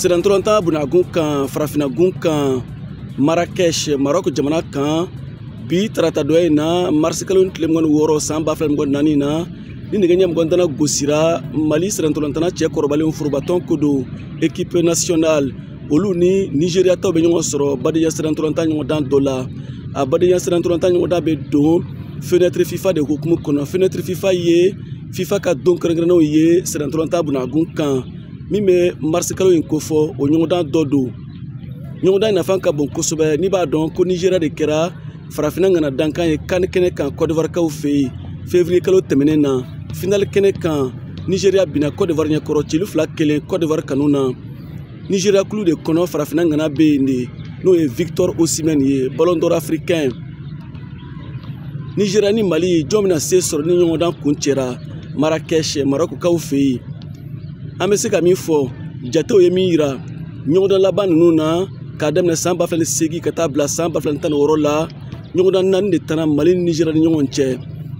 Serantolanta bunagun kan farafinagun kan Marrakech Maroc jamana kan bi tarata dɔ in na mars kalo tile 6 san 2024 na ni nɛgɛ ɲɛ 20 gosira Mali serantolantana cɛ kɔrɔbalenw furubatɔn ko don équipe nationale olu ni Nigeria taw bɛ ɲɔgɔn sɔrɔ Badenya serantolanta ɲɔgɔndan dɔ la a Badenya serantolanta ɲɔgɔndan bɛ don fenêtre FIFA de hukumu kɔnɔ fenêtre FIFA ye FIFA ka don kɛrɛnkɛrɛnnenw ye serantolanta bunagun kan min bɛ mars kalo in kofɔ o ɲɔgɔndan dɔ don ɲɔgɔndan nafa ka bon kosɛbɛ n'i b'a dɔn ko Nigeria de kɛra farafina ŋana dankan ye CAN kɛnɛ kan Côte d'Ivoire kaw fɛ yen février kalo tɛmɛnen na final kɛnɛ kan Nigeria bina Côte d'Ivoire ɲɛkɔrɔ cili 2-1 Côte d'Ivoire kanu na Nigeria kulu de kɔnɔ farafina ŋana bɛ yen de n'o ye Victor Osimhen ye Ballon d'Or africain Nigeria ni Mali jɔn bɛna se sɔrɔ ni ɲɔgɔndan kun cɛra Marrakech Maroc kaw fɛ yen an bɛ se ka min fɔ jatew ye min yira ɲɔgɔndan laban ninnu na k'a daminɛ san 2008 ka taa bila san 2016 la ɲɔgɔndan 4 de tana Mali ni Nigeria ni ɲɔgɔn cɛ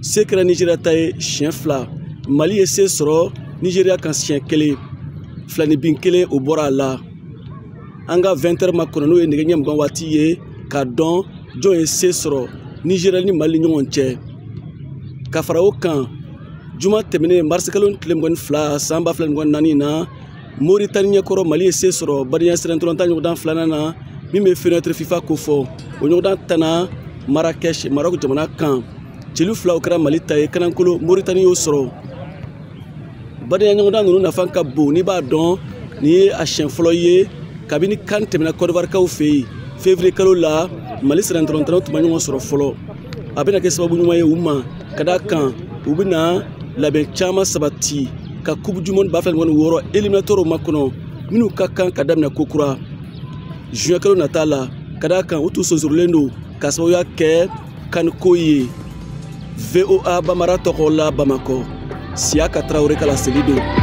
se kɛra Nigeria ta ye siɲɛ 2 Mali ye se sɔrɔ Nigeria kan siɲɛ 1 filanibin 1 o bɔra a la an ka 20h ma kɔnɔ n'o ye nɛgɛ ɲɛ 20 waati ye k'a dɔn jɔn ye se sɔrɔ Nigeria ni Mali ni ɲɔgɔn cɛ ka fara o kan juma tɛmɛnen mars kalo tile 22 san 2024 na Mauritanie ɲɛkɔrɔ Mali ye se sɔrɔ Badenya serantolanta ɲɔgɔndan 2nan na min bɛ fenêtre FIFA ko fɔ o ɲɔgɔndan tana Marrakech Maroc jamana kan cili 2 o kɛra Mali ta ye kanankolo Mauritanie y'o sɔrɔ Badenya ɲɔgɔndan ninnu nafa ka bon n'i b'a dɔn nin ye a siɲɛ fɔlɔ ye kabini CAN tɛmɛna Côte d'Ivoire kaw fɛ yen février kalo la Mali serantolantanaw tun ma ɲɔgɔn sɔrɔ fɔlɔ a bɛna kɛ sababu ɲuman ye u ma ka d'a kan u bɛna labɛn caman sabati ka coupe du monde 2026 éliminatoire makɔnɔ minnu ka kan ka daminɛ ko kura juin kalo nata la ka d'a kan u t'u sonsorilen don ka sababuya kɛ CAN ko ye VOA Bamara tɔgɔ la Bamakɔ Siaka Traoré ka laseli don